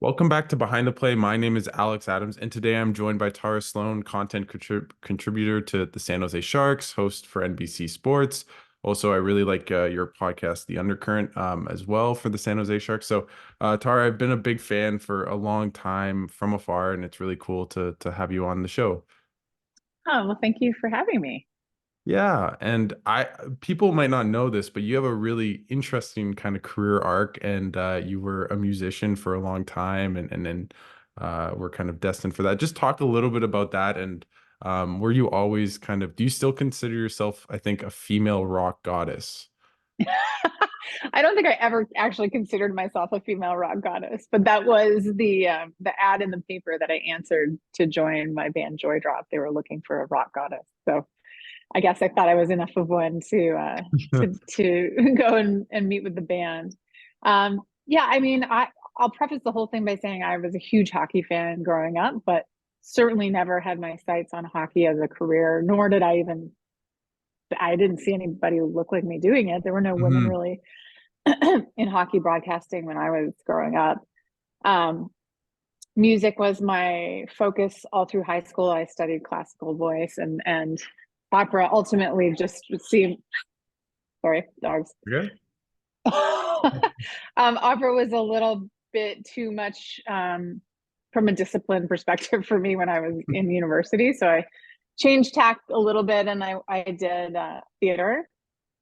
Welcome back to Behind the Play. My name is Alex Adams, and today I'm joined by Tara Slone, contributor to the San Jose Sharks, host for NBC Sports. Also, I really like your podcast, The Undercurrent, as well for the San Jose Sharks. So, Tara, I've been a big fan for a long time from afar, and it's really cool to have you on the show. Oh, well, thank you for having me. Yeah, and I people might not know this, but you have a really interesting kind of career arc, and you were a musician for a long time, and then were kind of destined for that. Just talk a little bit about that, and were you always kind of? Do you still consider yourself, I think, a female rock goddess? I don't think I ever actually considered myself a female rock goddess, but that was the ad in the paper that I answered to join my band Joy Drop. They were looking for a rock goddess, so I guess I thought I was enough of one to go and meet with the band. Yeah, I mean, I'll preface the whole thing by saying I was a huge hockey fan growing up, but certainly never had my sights on hockey as a career, nor did I didn't see anybody look like me doing it. There were no women Hmm. really in hockey broadcasting when I was growing up. Um, Music was my focus all through high school. I studied classical voice and opera ultimately just seemed, sorry, dogs. Yeah. Opera was a little bit too much from a discipline perspective for me when I was in university. So I changed tack a little bit and I did theater.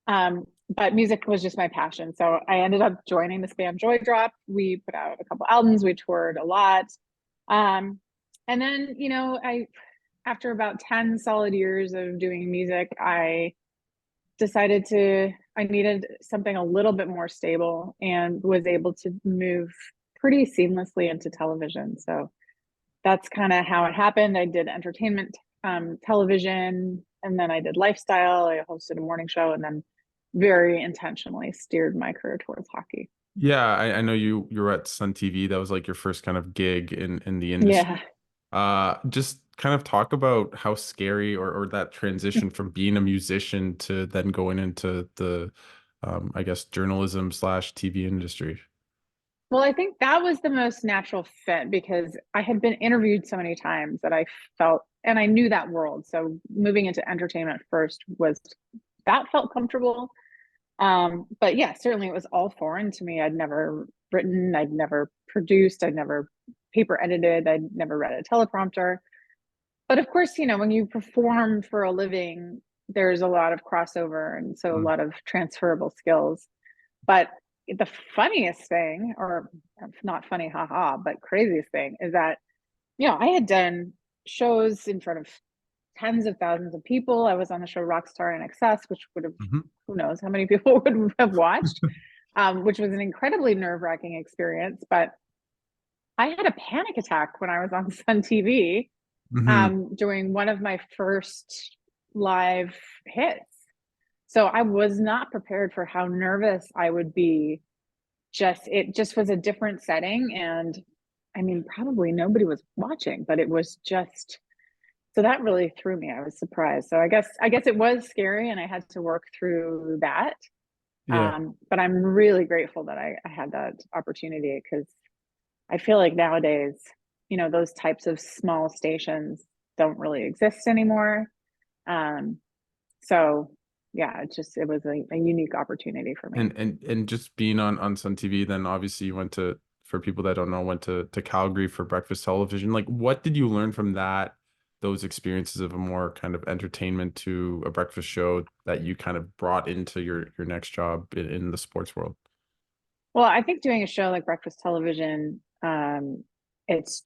But music was just my passion. So I ended up joining this band Joy Drop. We put out a couple albums, we toured a lot. Um, and then, after about 10 solid years of doing music, I needed something a little bit more stable and was able to move pretty seamlessly into television. So that's kind of how it happened. I did entertainment television, and then I did lifestyle. I hosted a morning show, and then very intentionally steered my career towards hockey. Yeah, I know you were at Sun TV. That was like your first kind of gig in the industry. Yeah. Just kind of talk about how scary or that transition from being a musician to then going into the I guess journalism slash TV industry. Well, I think that was the most natural fit because I had been interviewed so many times that I felt, and I knew that world. So moving into entertainment first was that felt comfortable. But yeah, certainly it was all foreign to me. I'd never written, I'd never produced, I'd never paper edited, I'd never read a teleprompter. But of course, when you perform for a living, there's a lot of crossover and so a Mm. lot of transferable skills. But the funniest thing, or not funny, haha, but craziest thing is that, I had done shows in front of tens of thousands of people. I was on the show Rockstar in Excess, which would have, Mhm. who knows how many people would have watched, which was an incredibly nerve wracking experience. But I had a panic attack when I was on Sun TV Mhm. during one of my first live hits. So I was not prepared for how nervous I would be. It just was a different setting. And I mean, probably nobody was watching, but it was just, so that really threw me. I was surprised. So I guess it was scary and I had to work through that. Yeah. But I'm really grateful that I had that opportunity because I feel like nowadays, those types of small stations don't really exist anymore. Um, so yeah, it was a unique opportunity for me. And just being on Sun TV, then obviously you went to, for people that don't know, went to Calgary for breakfast television. Like, what did you learn from that, those experiences of a more kind of entertainment to a breakfast show that you kind of brought into your next job in the sports world? Well, I think doing a show like breakfast television, it's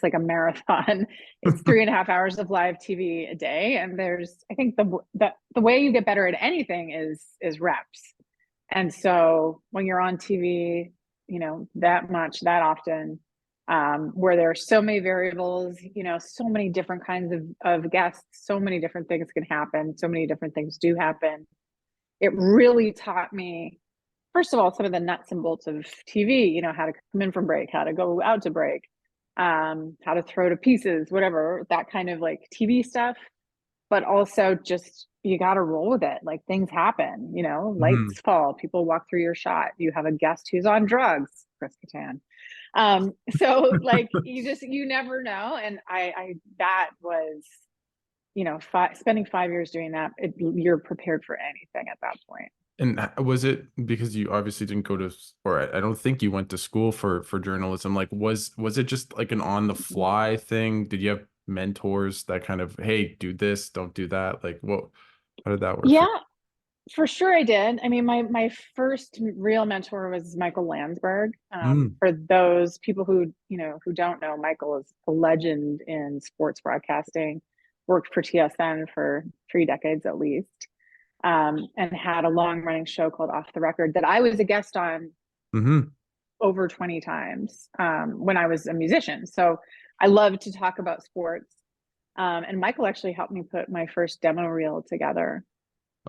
like a marathon. It's 3.5 hours of live TV a day, and I think the way you get better at anything is reps. And so when you're on TV, that much, that often, where there are so many variables, so many different kinds of guests, so many different things can happen, so many different things do happen. It really taught me, first of all, some of the nuts and bolts of TV, how to come in from break, how to go out to break, how to throw to pieces, whatever, that kind of like TV stuff. But also just you got to roll with it. Like things happen, Mhm. lights fall, people walk through your shot. You have a guest who's on drugs, Chris Kattan. So like you never know. And that was, spending 5 years doing that, you're prepared for anything at that point. And was it because you obviously didn't go to, or I don't think you went to school for journalism? Like, was it just like an on the fly thing? Did you have mentors that kind of, hey, do this, don't do that? Like, what, how did that work for Yeah, for sure I did. I mean, my first real mentor was Michael Landsberg. you? For those people who don't know, Michael is a legend in sports broadcasting, worked for TSN for 3 decades at least, and had a long running show called Off the Record that I was a guest on Mm-hmm. over 20 times when I was a musician. So I love to talk about sports. And Michael actually helped me put my first demo reel together.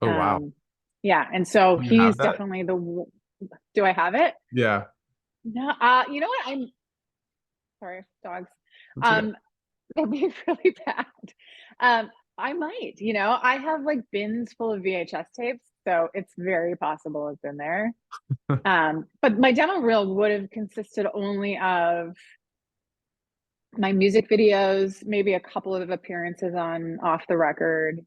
Oh, wow. Yeah, and so Do you have he's that? definitely do I have it? Yeah, No, you know what? I'm sorry, dogs. that's okay. Um, that'd be really bad. I might, I have like bins full of VHS tapes, so it's very possible it's in there. But my demo reel would have consisted only of my music videos, maybe a couple of appearances on Off the Record,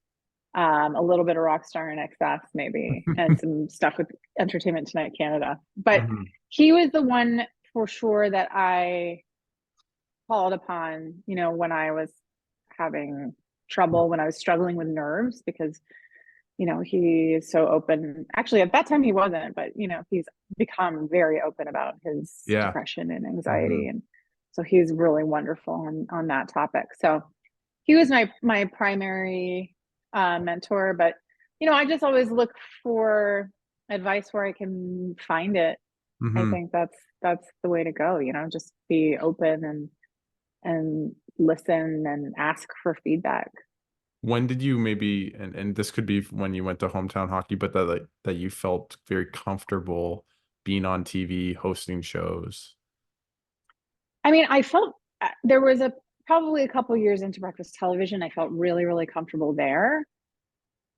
a little bit of Rockstar in Excess, maybe, and some stuff with Entertainment Tonight Canada. But Hmm. he was the one for sure that I called upon, when I was having trouble, when I was struggling with nerves, because, he is so open. Actually, at that time he wasn't, but, he's become very open about his Yeah. depression and Hmm. anxiety. And so he's really wonderful on that topic. So he was my primary mentor, but I just always look for advice where I can find it. I Hmm. think that's the way to go. Just be open and listen and ask for feedback. When did you maybe, and this could be when you went to hometown hockey, but that like that you felt very comfortable being on TV, hosting shows? I mean, I felt there was a probably a couple years into breakfast television. I felt really, really comfortable there.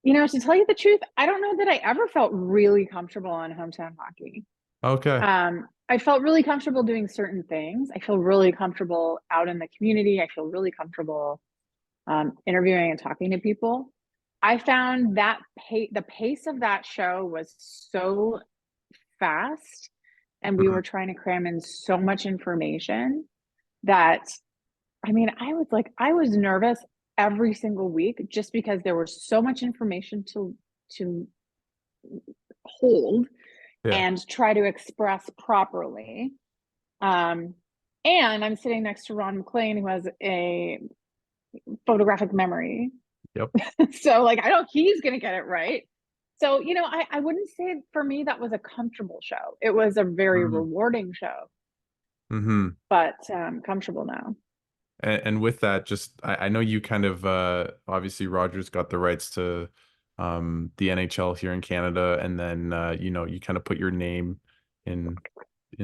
To tell you the truth, I don't know that I ever felt really comfortable on hometown hockey. Okay. I felt really comfortable doing certain things. I feel really comfortable out in the community. I feel really comfortable interviewing and talking to people. I found that the pace of that show was so fast, and we Mhm. were trying to cram in so much information that, I mean, I was nervous every single week just because there was so much information to hold Yeah. and try to express properly. Um, and I'm sitting next to Ron MacLean, who has a photographic memory. Yep. So, like, I know he's going to get it right. So, I wouldn't say for me that was a comfortable show. It was a very Mm-hmm. rewarding show, Mm-hmm. but comfortable now. And with that, just I know you kind of obviously Rogers got the rights to the NHL here in Canada, and then you kind of put your name in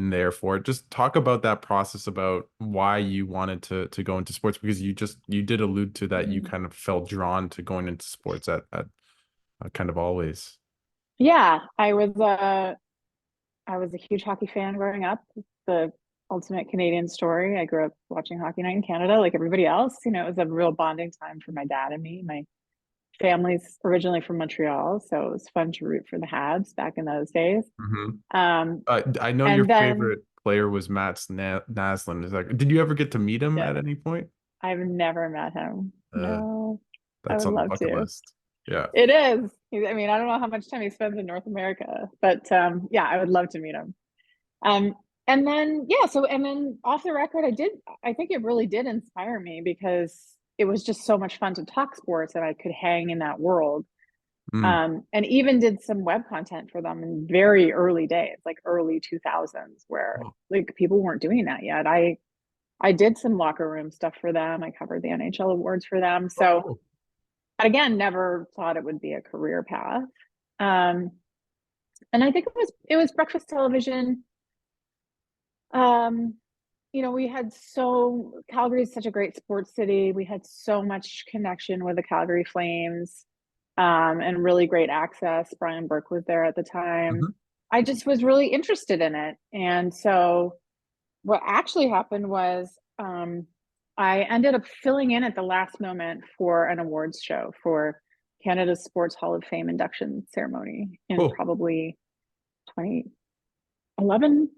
there for it. Just talk about that process, about why you wanted to go into sports, because you did allude to that you Mhm. kind of felt drawn to going into sports at kind of always. Yeah, I was a huge hockey fan growing up. The ultimate Canadian story. I grew up watching Hockey Night in Canada like everybody else. It was a real bonding time for my dad and me. My family's originally from Montreal, so it was fun to root for the Habs back in those days. Hmm. Um, I know your and then, favorite player was Naslund. Is that, did you ever get to meet him yeah, at any point? I've never met him. Uh, No, I that's would on the love bucket to. list. Yeah. It is. I mean, I don't know how much time he spends in North America, but yeah, I would love to meet him. Um, and then yeah, and then Off the Record, I think it really did inspire me because it was just so much fun to talk sports and I could hang in that world. Mm. And even did some web content for them in very early days, like early 2000s, where Oh, like people weren't doing that yet. I did some locker room stuff for them. I covered the NHL awards for them. oh, So cool. again, never thought it would be a career path. Um, and I think it was breakfast television. Um, we had Calgary is such a great sports city. We had so much connection with the Calgary Flames, and really great access. Brian Burke was there at the time. Mhm. I just was really interested in it. And so what actually happened was I ended up filling in at the last moment for an awards show for Canada's Sports Hall of Fame induction ceremony in Cool. probably 2011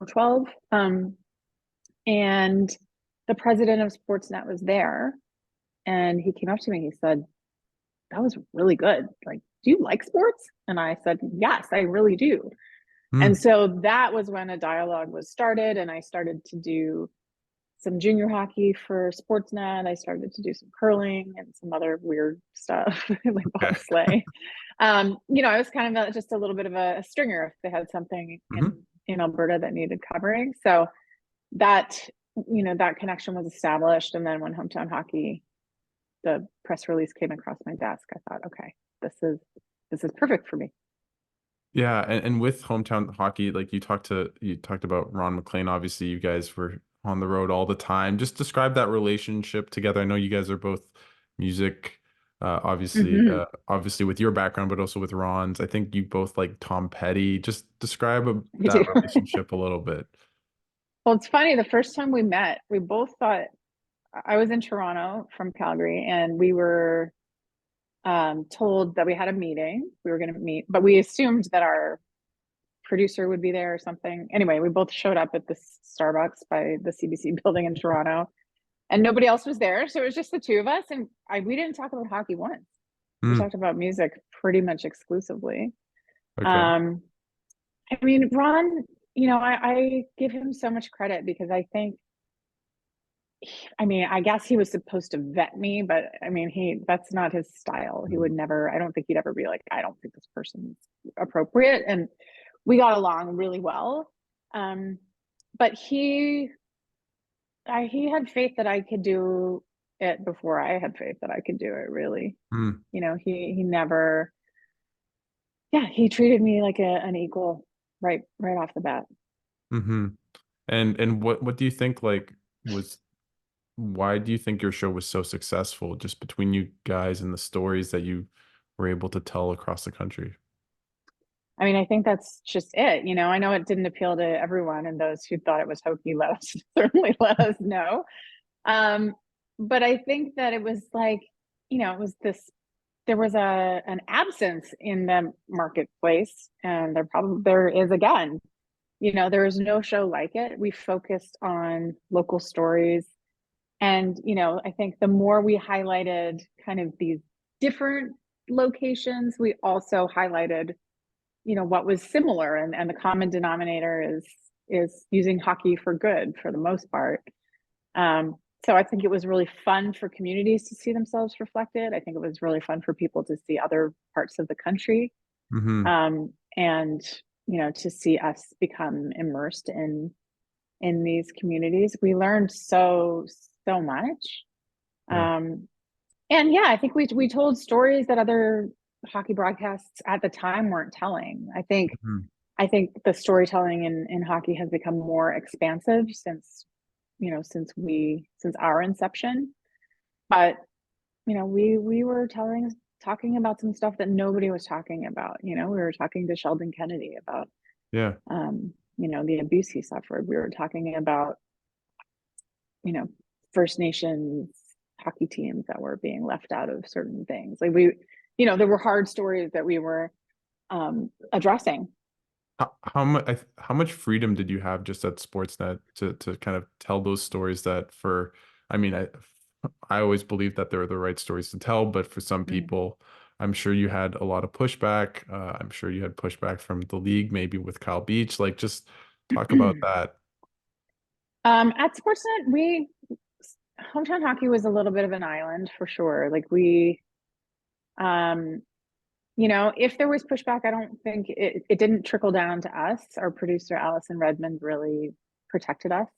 or 12. And the president of Sportsnet was there, and he came up to me. He said, "That was really good. Like, do you like sports?" And I said, "Yes, I really do." And Mm, so that was when a dialogue was started, and I started to do some junior hockey for Sportsnet. I started to do some curling and some other weird stuff like okay. bobsleigh. I was kind of just a little bit of a stringer if they had something Hmm. in Alberta that needed covering. So that that connection was established, and then when Hometown Hockey, the press release came across my desk, I thought, okay, this is perfect for me. Yeah, and with hometown hockey, like you talked about Ron MacLean. Obviously, you guys were on the road all the time. Just describe that relationship together. I know you guys are both music, Mm-hmm. obviously with your background, but also with Ron's. I think you both like Tom Petty. Just describe I do. that relationship a little bit. Well, it's funny, the first time we met, we both thought, I was in Toronto from Calgary, and we were told that we had a meeting. We were going to meet, but we assumed that our producer would be there or something. Anyway, we both showed up at this Starbucks by the CBC building in Toronto, and nobody else was there. So it was just the two of us. And we didn't talk about hockey once. We Mm, talked about music pretty much exclusively. okay. Um, I mean, Ron, I give him so much credit because I think, I mean, I guess he was supposed to vet me, but I mean, that's not his style. He would never, I don't think he'd ever be like, I don't think this person's appropriate. And we got along really well. Um, but he had faith that I could do it before I had faith that I could do it, really. Mm, He never, yeah, he treated me like an equal right off the bat. hmm. And what do you think was why do you think your show was so successful just between you guys and the stories that you were able to tell across the country? I mean, I think that's just it. I know it didn't appeal to everyone, and those who thought it was hokey, let us certainly let us know. Um, but I think that it was like, it was this. There was an absence in the marketplace, and there is again. There is no show like it. We focused on local stories, and I think the more we highlighted kind of these different locations, we also highlighted what was similar, and the common denominator is using hockey for good for the most part. So I think it was really fun for communities to see themselves reflected. I think it was really fun for people to see other parts of the country, Hmm. and to see us become immersed in these communities. We learned so much. Yeah. um, and yeah, I think we told stories that other hockey broadcasts at the time weren't telling. Mhm. I think the storytelling in hockey has become more expansive since our inception. But we were talking about some stuff that nobody was talking about. We were talking to Sheldon Kennedy about Yeah. the abuse he suffered. We were talking about you know First Nations hockey teams that were being left out of certain things. Like there were hard stories that we were addressing. How much freedom did you have just at Sportsnet to kind of tell those stories that for I mean I always believe that they're the right stories to tell, but for some Mm. people, I'm sure you had a lot of pushback. I'm sure you had pushback from the league, maybe with Kyle Beach. Like just talk about that. At Sportsnet, we hometown hockey was a little bit of an island for sure. Like we, um, if there was pushback, I don't think it didn't trickle down to us. Our producer Allison Redmond really protected us,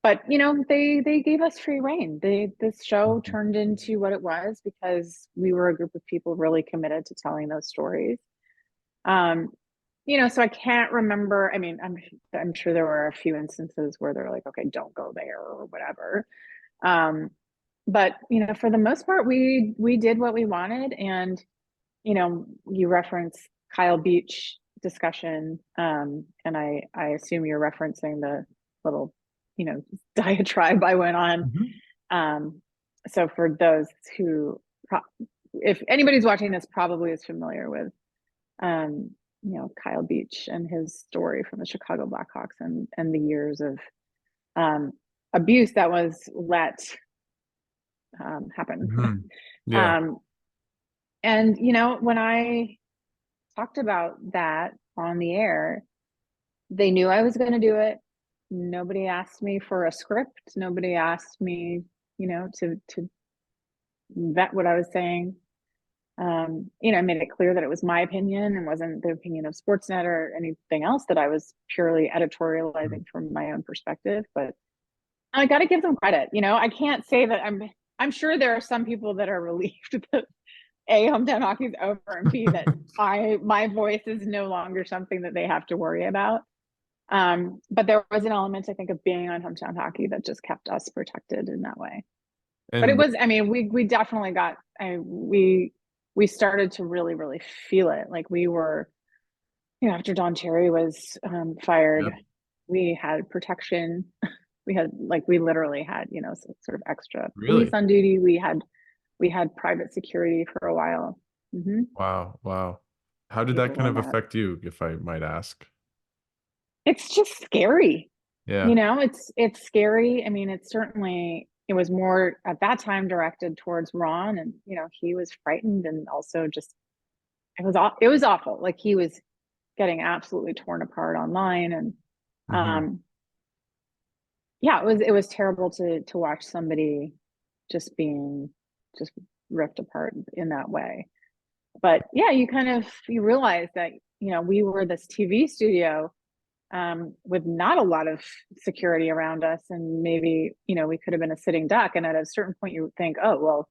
but they gave us free reign. This show Mhm. turned into what it was because we were a group of people really committed to telling those stories. Um, so I can't remember. I mean, I'm sure there were a few instances where they're like, okay, don't go there or whatever. Um, but for the most part, we did what we wanted, and you reference Kyle Beach discussion, and I assume you're referencing little, diatribe I went on. So for those who, if anybody's watching this, probably is familiar with, Kyle Beach and his story from the Chicago Blackhawks and the years of abuse that was let happen. Yeah. And when I talked about that on the air, they knew I was going to do it. Nobody asked me for a script. Nobody asked me, to vet what I was saying. I made it clear that it was my opinion and wasn't the opinion of Sportsnet or anything else, that I was purely editorializing from my own perspective. But I got to give them credit. I can't say that I'm sure there are some people that are relieved that A, hometown hockey is over, and B, that my voice is no longer something that they have to worry about. But there was an element, I think, of being on hometown hockey that just kept us protected in that way. But it was, we definitely got, we started to really, really feel it. Like we were, after Don Cherry was fired, we had protection. We literally had, sort of extra police on duty. We had private security for a while. Wow. How did that kind of affect you, if I might ask? It's just scary. Yeah. It's scary. It was more at that time directed towards Ron, and he was frightened, and also just it was awful. Like he was getting absolutely torn apart online, and it was terrible to watch somebody just ripped apart in that way. But yeah, you realize that we were this TV studio with not a lot of security around us, and maybe we could have been a sitting duck, and at a certain point you think, oh well,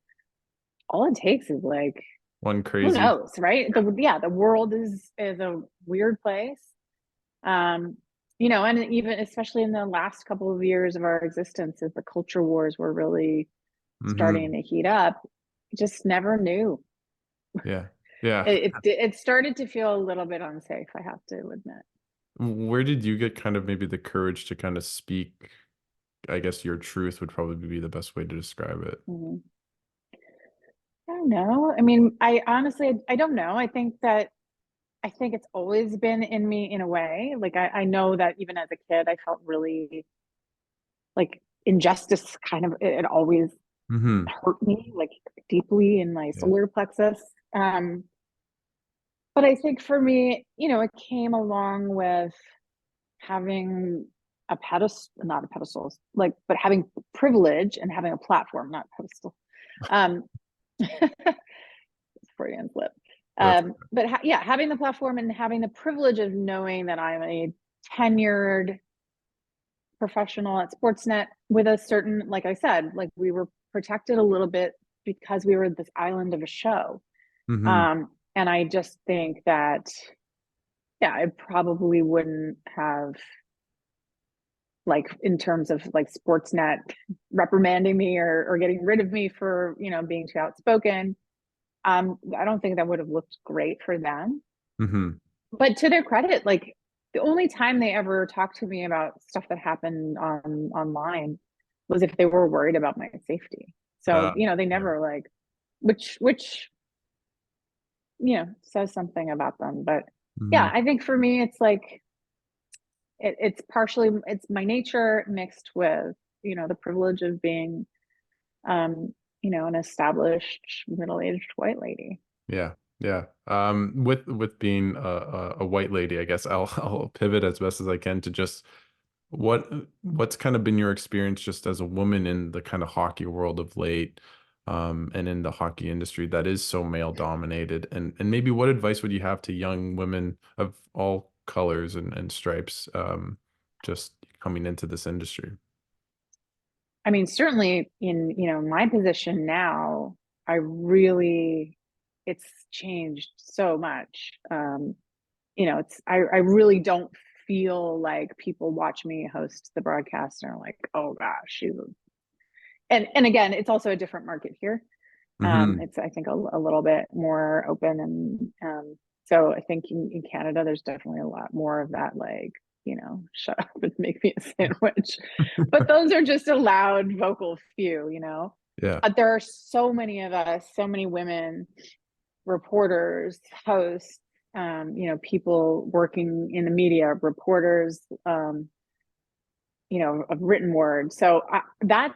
all it takes is like one crazy, who knows, right? The world is a weird place. And even especially in the last couple of years of our existence, as the culture wars were really starting to heat up, just never knew. Yeah. It started to feel a little bit unsafe, I have to admit. Where did you get kind of maybe the courage to kind of speak? I guess your truth would probably be the best way to describe it. I don't know. I honestly, I don't know. I think it's always been in me in a way. Like I know that even as a kid, I felt really like injustice it always hurt me like deeply in my solar plexus. But I think for me, it came along with having not a pedestal, but having privilege and having a platform, not pedestal. Freudian slip. Having the platform and having the privilege of knowing that I'm a tenured professional at Sportsnet with a certain, like I said, like we were protected a little bit because we were this island of a show. And I just think that, I probably wouldn't have, like in terms of like Sportsnet reprimanding me or getting rid of me for, being too outspoken. I don't think that would have looked great for them. But to their credit, like the only time they ever talked to me about stuff that happened online was if they were worried about my safety. So, they never like, which, says something about them. But I think for me, it's like, it's partially, it's my nature mixed with, the privilege of being, an established middle-aged white lady. Yeah. With being a white lady, I guess I'll pivot as best as I can to just what's kind of been your experience just as a woman in the kind of hockey world of late, and in the hockey industry that is so male dominated, and maybe what advice would you have to young women of all colors and stripes, just coming into this industry? Certainly in, my position now, it's changed so much. I really don't feel like people watch me host the broadcast and are like, oh gosh, and again, it's also a different market here. It's, I think, a little bit more open, and so I think in Canada, there's definitely a lot more of that, like, shut up and make me a sandwich. But those are just a loud vocal few, Yeah. But there are so many of us, so many women, reporters, hosts, people working in the media, reporters, of written word. So that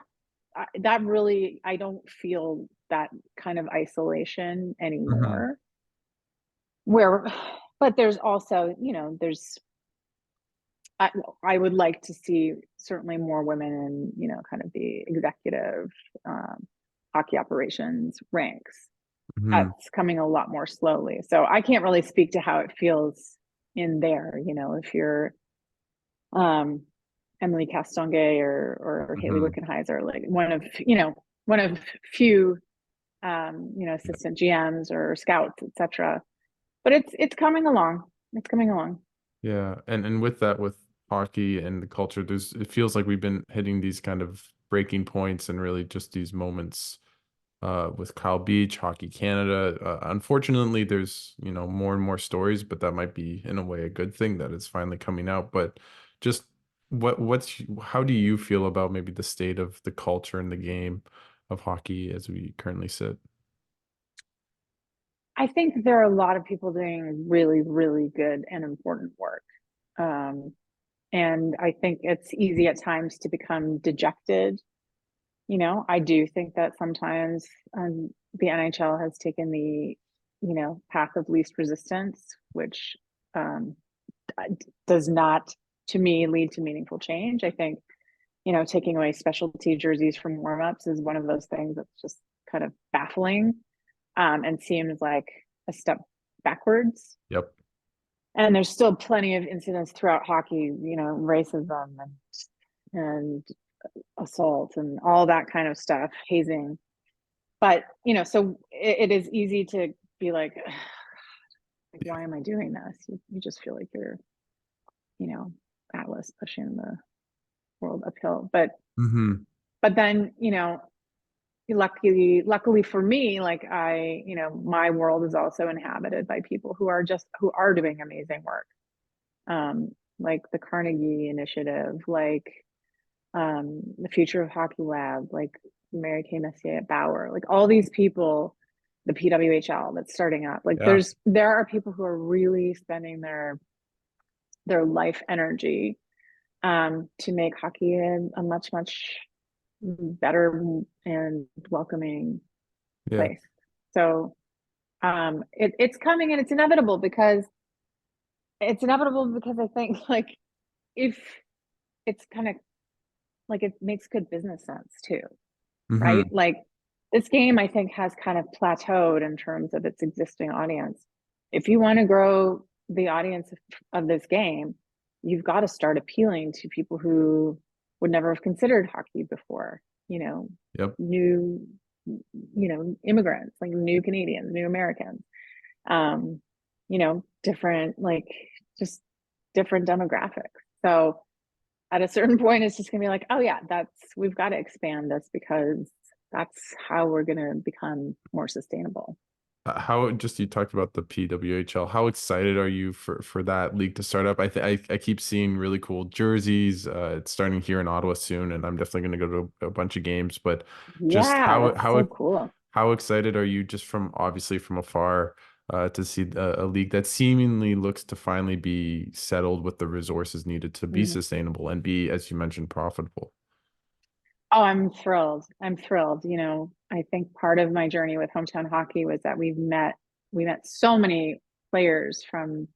really, I don't feel that kind of isolation anymore. But there's also, I would like to see certainly more women in, kind of the executive hockey operations ranks. That's coming a lot more slowly. So I can't really speak to how it feels in there. If you're Emily Castonguay or Haley Wickenheiser, like one of few assistant GMs or scouts, etc. But it's coming along. It's coming along. Yeah. And with that, with hockey and the culture, it feels like we've been hitting these kind of breaking points and really just these moments with Kyle Beach, Hockey Canada. Unfortunately, there's, more and more stories, but that might be in a way a good thing that it's finally coming out. But just how do you feel about maybe the state of the culture and the game of hockey as we currently sit? I think there are a lot of people doing really, really good and important work. And I think it's easy at times to become dejected. I do think that sometimes the NHL has taken the, path of least resistance, which does not, to me, lead to meaningful change. I think, taking away specialty jerseys from warmups is one of those things that's just kind of baffling and seems like a step backwards. Yep. And there's still plenty of incidents throughout hockey, racism and assault and all that kind of stuff, hazing. But, so it is easy to be like, why am I doing this? You just feel like you're, Atlas pushing the world uphill. But then, luckily for me, like my world is also inhabited by people who are doing amazing work. Like the Carnegie Initiative, like the Future of Hockey Lab, like Mary Kay Messier at Bauer, like all these people, the PWHL that's starting up. Like there are people who are really spending their life energy to make hockey a much, much better and welcoming place. So it's coming, and it's inevitable because I think like if it's kind of like it makes good business sense too, right? Like this game I think has kind of plateaued in terms of its existing audience. If you want to grow the audience of this game, you've got to start appealing to people who would never have considered hockey before, new immigrants, like new Canadians, new Americans, different, like just different demographics. So at a certain point it's just gonna be like, oh yeah, we've got to expand this because that's how we're gonna become more sustainable. You talked about the PWHL. How excited are you for that league to start up? I keep seeing really cool jerseys. It's starting here in Ottawa soon, and I'm definitely going to go to a bunch of games. But just that's so cool. How excited are you just obviously from afar to see a league that seemingly looks to finally be settled with the resources needed to be sustainable and be, as you mentioned, profitable? Oh, I'm thrilled. I think part of my journey with Hometown Hockey was that we met so many players from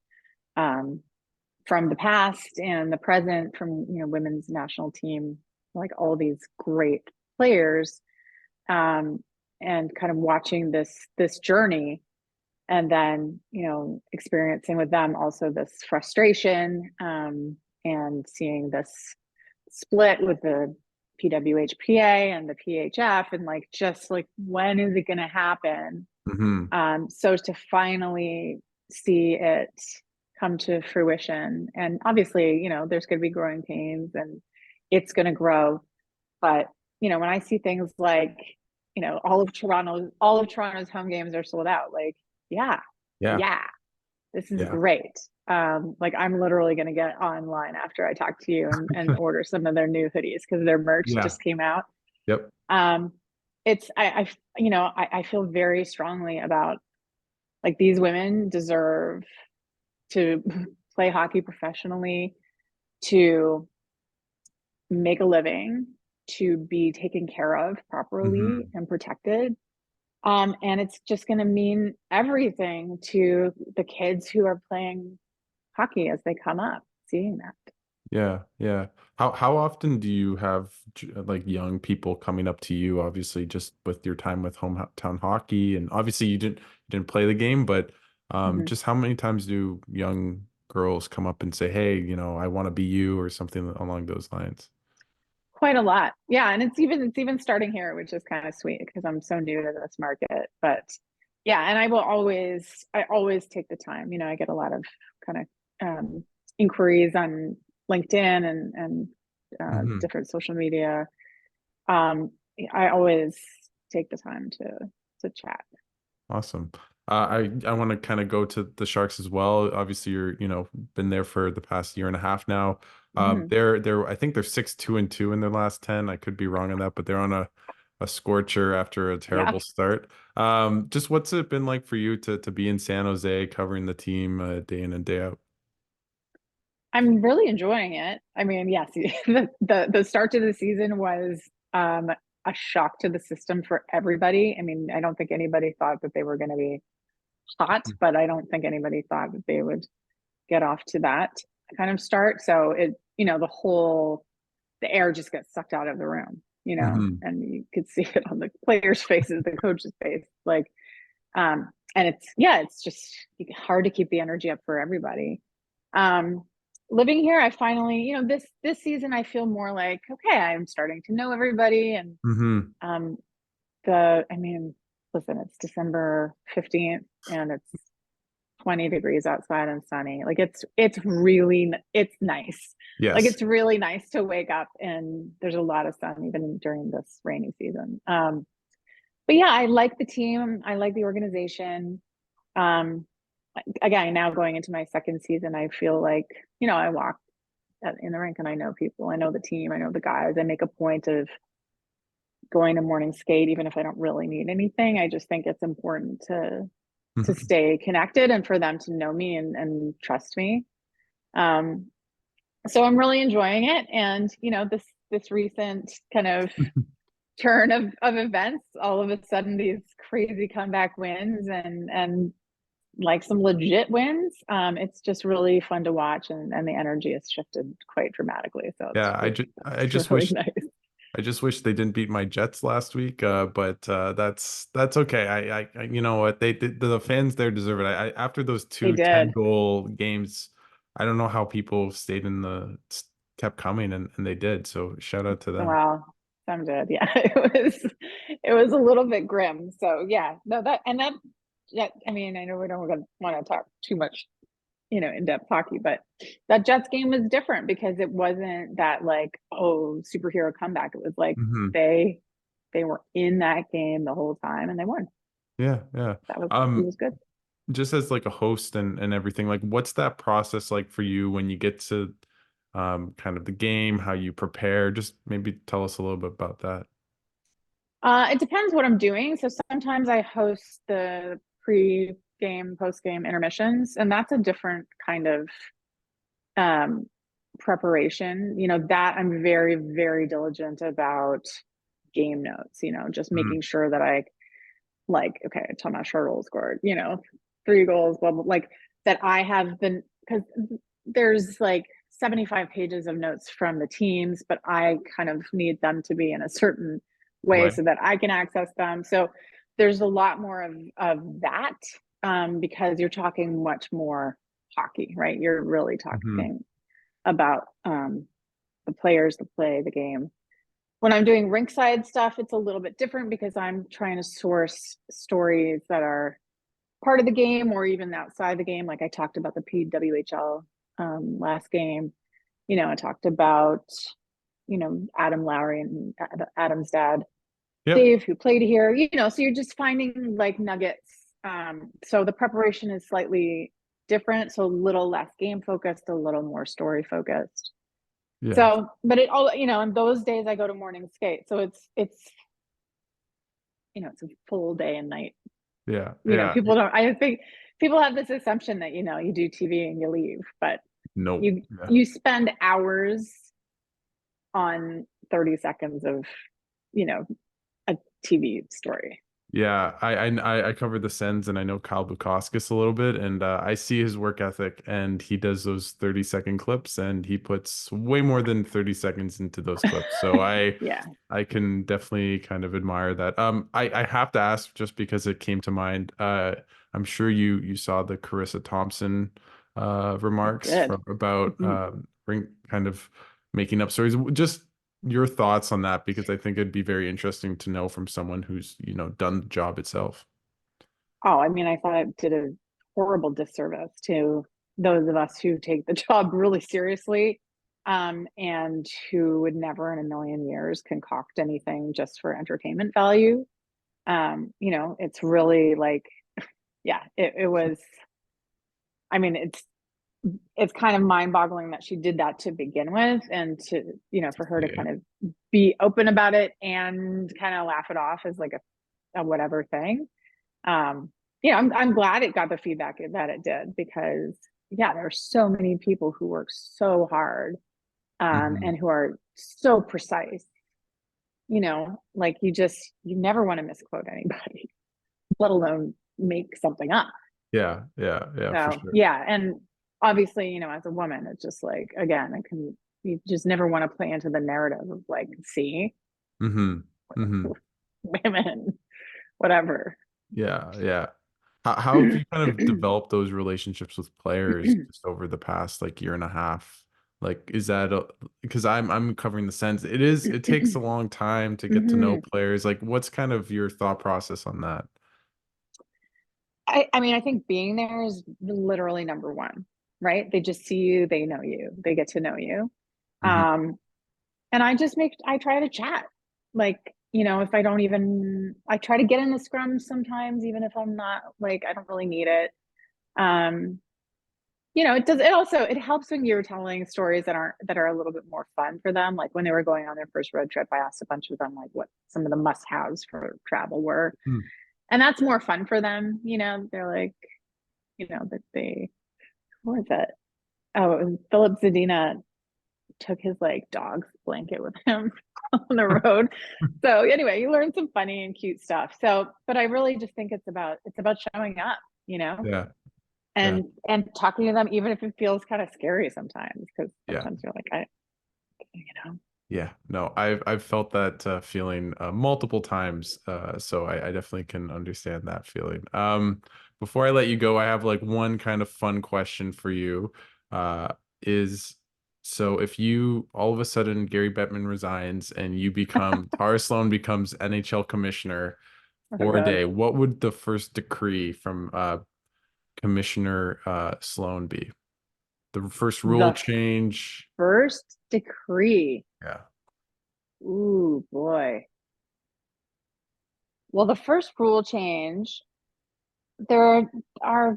the past and the present, from women's national team, like all these great players, and kind of watching this journey, and then experiencing with them also this frustration, and seeing this split with the PWHPA and the PHF, and like just like when is it going to happen? So to finally see it come to fruition, and obviously there's going to be growing pains and it's going to grow, but when I see things like all of Toronto's home games are sold out, like yeah, this is great. Like I'm literally going to get online after I talk to you and order some of their new hoodies because their merch Yeah. just came out. Yep. Um, I feel very strongly about like these women deserve to play hockey professionally, to make a living, to be taken care of properly Hmm. and protected. And it's just going to mean everything to the kids who are playing hockey as they come up, seeing that. Yeah, yeah. How often do you have like young people coming up to you, obviously just with your time with hometown hockey, and obviously you didn't play the game, but Mhm. just how many times do young girls come up and say, "Hey, I want to be you," or something along those lines? Quite a lot. Yeah, and it's even starting here, which is kind of sweet because I'm so new to this market. But yeah, and I always take the time. I get a lot of kind of inquiries on LinkedIn and Hmm. different social media. Um, I always take the time to chat. Awesome. I want to kind of go to the Sharks as well. Obviously, been there for the past year and a half now. Mhm. They're I think they're 6-2-2 in their last 10. I could be wrong on that, but they're on a scorcher after a Yeah, terrible start. Just what's it been like for you to be in San Jose covering the team day in and day out? I'm really enjoying it. I mean, yes, the start to the season was a shock to the system for everybody. I mean, I don't think anybody thought that they were going to be hot, but I don't think anybody thought that they would get off to that kind of start. So the air just gets sucked out of the room, Hmm. and you could see it on the players' faces, the coaches' face, like, and it's just hard to keep the energy up for everybody. Um, Living here, I finally, this season, I feel more like, okay, I'm starting to know everybody, and Hmm. um, I mean, listen, it's December 15th, and it's 20 degrees outside and sunny. Like it's nice. Like Yes. it's really nice to wake up and there's a lot of sun even during this rainy season. But yeah, I like the team. I like the organization. Um, Again, now going into my second season, I feel like, I walk in the rink and I know people. I know the team. I know the guys. I make a point of going to morning skate, even if I don't really need anything. I just think it's important to Hmm. stay connected and for them to know me and trust me. Um, so I'm really enjoying it. And, this recent kind of turn of events, all of a sudden these crazy comeback wins and like some legit wins. It's just really fun to watch and the energy has shifted quite dramatically. So Yeah, I it's just really wish nice. I just wish they didn't beat my Jets last week. But that's okay. You know what, the fans there deserve it. After those They two did. 10-goal games, I don't know how people stayed kept coming and they did. So shout out to them. Wow. Some did. Yeah. It was a little bit grim. So yeah, no, yeah, I mean, I know we don't want to talk too much, in-depth hockey, but that Jets game was different because it wasn't that like, oh, superhero comeback. It was like Hmm. they were in that game the whole time and they won. Yeah, yeah. It was good. Just as like a host and everything, like what's that process like for you when you get to kind of the game, how you prepare? Just maybe tell us a little bit about that. It depends what I'm doing. So sometimes I host the pre-game, post-game intermissions, and that's a different kind of um preparation. That I'm very, very diligent about game notes, just Mhm. making sure that I like, okay, Tomas Hertl scored, 3 goals, blah, blah, like that I have been, because there's like 75 pages of notes from the teams, but I kind of need them to be in a certain way Right. so that I can access them. So there's a lot more of that, because you're talking much more hockey, right? You're really Hmm. talking about the players, the play, the game. When I'm doing rinkside stuff, it's a little bit different because I'm trying to source stories that are part of the game or even outside the game. Like I talked about the PWHL last game. I talked about, Adam Lowry and Adam's dad, Yep. Dave, who played here. So you're just finding like nuggets. So the preparation is slightly different. So a little less game focused, a little more story focused. Yeah. So, but it all, you know, in those days I go to morning skate. So it's, you know, it's a full day and night. Yeah. You know, Yeah. people don't, I think people have this assumption that, you know, you do TV and you leave, but Nope. Yeah. you spend hours on 30 seconds of, you know, a TV story. Yeah, I covered the Sens and I know Kyle Bukauskas a little bit, and I see his work ethic, and he does those 30-second clips, and he puts way more than 30 seconds into those clips. So Yeah. I can definitely kind of admire that. I have to ask just because it came to mind. I'm sure you saw the Charissa Thompson remarks Good. from about Mhm. kind of making up stories. Just your thoughts on that, because I think it'd be very interesting to know from someone who's, you know, done the job itself. Oh, I mean, I thought it did a horrible disservice to those of us who take the job really seriously, and who would never in a million years concoct anything just for entertainment value. You know, it's really like, yeah, it was, I mean, it's kind of mind-boggling that she did that to begin with, and to, you know, for her to Yeah. kind of be open about it and kind of laugh it off as like a whatever thing. You know, I'm glad it got the feedback that it did, because yeah, there are so many people who work so hard, Mhm. and who are so precise. You know, like you never want to misquote anybody, let alone make something up. Yeah, yeah, yeah, for So sure. yeah, and obviously, you know, as a woman, it's just like, again, it can, you just never want to play into the narrative of like, see, Hmm. Hmm. women, whatever. Yeah, yeah. How have you kind of developed those relationships with players just over the past like year and a half? Like, is that because I'm covering the sense it takes a long time to get to know Mhm. players. Like, what's kind of your thought process on that? I mean, I think being there is literally number one, right? They just see you, they know you, they get to know you. Hmm. Um, and I try to chat. Like, you know, if I don't even, I try to get in the scrum sometimes, even if I'm not like, I don't really need it. Um, you know, it helps when you're telling stories that are a little bit more fun for them. Like when they were going on their first road trip, I asked a bunch of them like what some of the must-haves for travel were. And that's more fun for them, you know. They're like, you know, that they, what was it? Oh, it was Philip Zadina took his like dog's blanket with him on the road. So anyway, you learn some funny and cute stuff. So, but I really just think it's about showing up, you know, Yeah, yeah, and talking to them, even if it feels kind of scary sometimes, because yeah. sometimes you're like, you know. Yeah, no, I've felt that feeling multiple times, so I definitely can understand that feeling. Before I let you go, I have like one kind of fun question for you. Is so if you all of a sudden Gary Bettman resigns and you become Tara Slone becomes NHL commissioner Oh for a God. day, what would the first decree from Commissioner Slone be? The first rule The change? first decree. Yeah. Ooh, boy. Well, the first rule change, there are,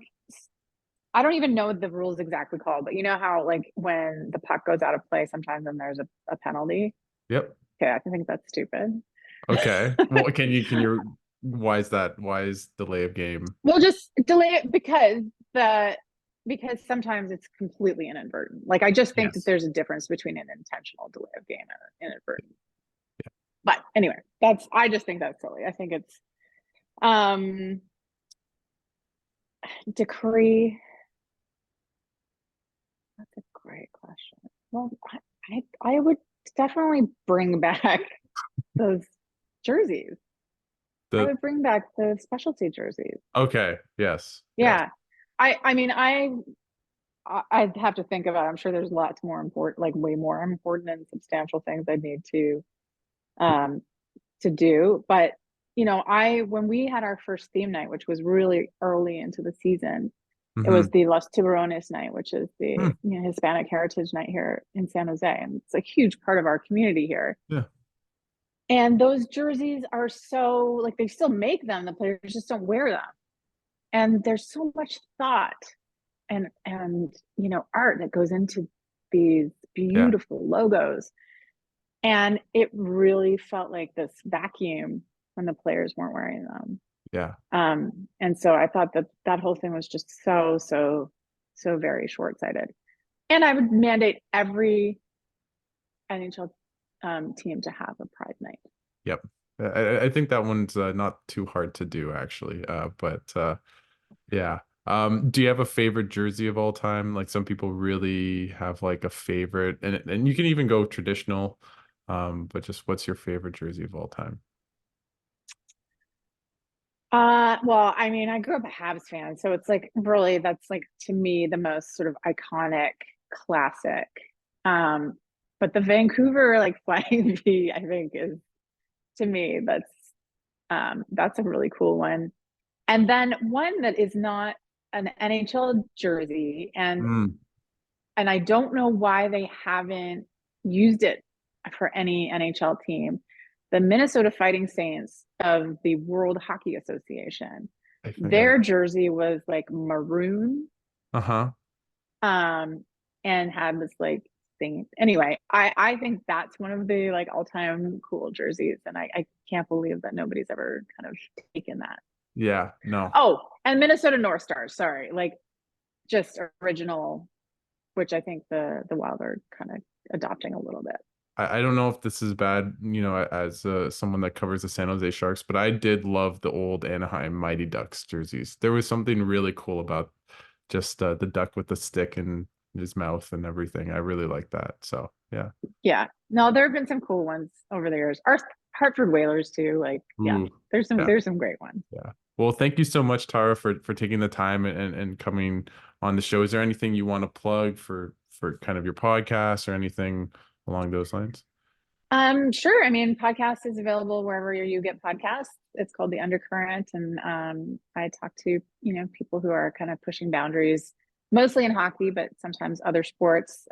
I don't even know what the rules exactly called, but you know how like when the puck goes out of play, sometimes then there's a penalty. Yep. Okay, I think that's stupid. Okay. Well, why is that? Why is delay of game? We'll just delay it because sometimes it's completely inadvertent. Like I just think that Yes. there's a difference between an intentional delay of game and an inadvertent. But anyway, that's, I just think that's silly. I think it's um decree. That's a great question. Well, I would definitely bring back those jerseys. I The would bring back the specialty jerseys. okay. Yes. Yes. Yeah. I mean, I'd have to think about it. I'm sure there's lots more important, like way more important and substantial things I'd need um to do. But you know, I when we had our first theme night, which was really early into the season, it was Hmm. the Los Tiburones night, which is the, Hmm. you know, Hispanic Heritage Night here in San Jose, and it's a huge part of our community here. Yeah. And those jerseys are so like they still make them, the players just don't wear them. And there's so much thought and art that goes into these Yeah. beautiful logos. And it really felt like this vacuum when the players weren't wearing them. Yeah. And so I thought that that whole thing was just so very short-sighted. And I would mandate every NHL team to have a Pride Night. Yep. I think that one's not too hard to do actually. But yeah. Do you have a favorite jersey of all time? Like some people really have like a favorite, and you can even go traditional. But just what's your favorite jersey of all time? Well, I mean, I grew up a Habs fan, so it's like really that's like to me the most sort of iconic classic. But the Vancouver like Flying V, I think is to me that's a really cool one. And then one that is not an NHL jersey, Mm, and I don't know why they haven't used it for any NHL team. The Minnesota Fighting Saints of the World Hockey Association. I think Their jersey was like maroon, uh-huh. and had this like thing. Anyway, I think that's one of the like all-time cool jerseys, and I can't believe that nobody's ever kind of taken that. Yeah, no. Oh, and Minnesota North Stars, sorry. Like just original, which I think the Wild are kind of adopting a little bit. I don't know if this is bad, as someone that covers the San Jose Sharks, but I did love the old Anaheim Mighty Ducks jerseys. There was something really cool about just the duck with the stick in his mouth and everything. I really like that. So yeah. Yeah. No, there have been some cool ones over the years. Our Hartford Whalers too. Like, yeah, Ooh, there's some yeah, there's some great ones. yeah. Well, thank you so much, Tara, for taking the time and coming on the show. Is there anything you want to plug for kind of your podcast or anything along those lines? Sure. I mean, podcast is available wherever you get podcasts. It's called The Undercurrent, and I talk to people who are kind of pushing boundaries, mostly in hockey, but sometimes other sports.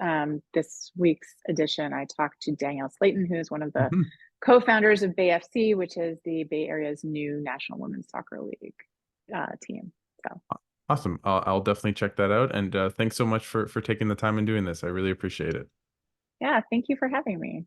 This week's edition, I talked to Danielle Slayton, who is one of the Mhm. co-founders of Bay FC, which is the Bay Area's new National Women's Soccer League team. So Awesome. I'll definitely check that out. And thanks so much for taking the time and doing this. I really appreciate it. yeah, thank you for having me.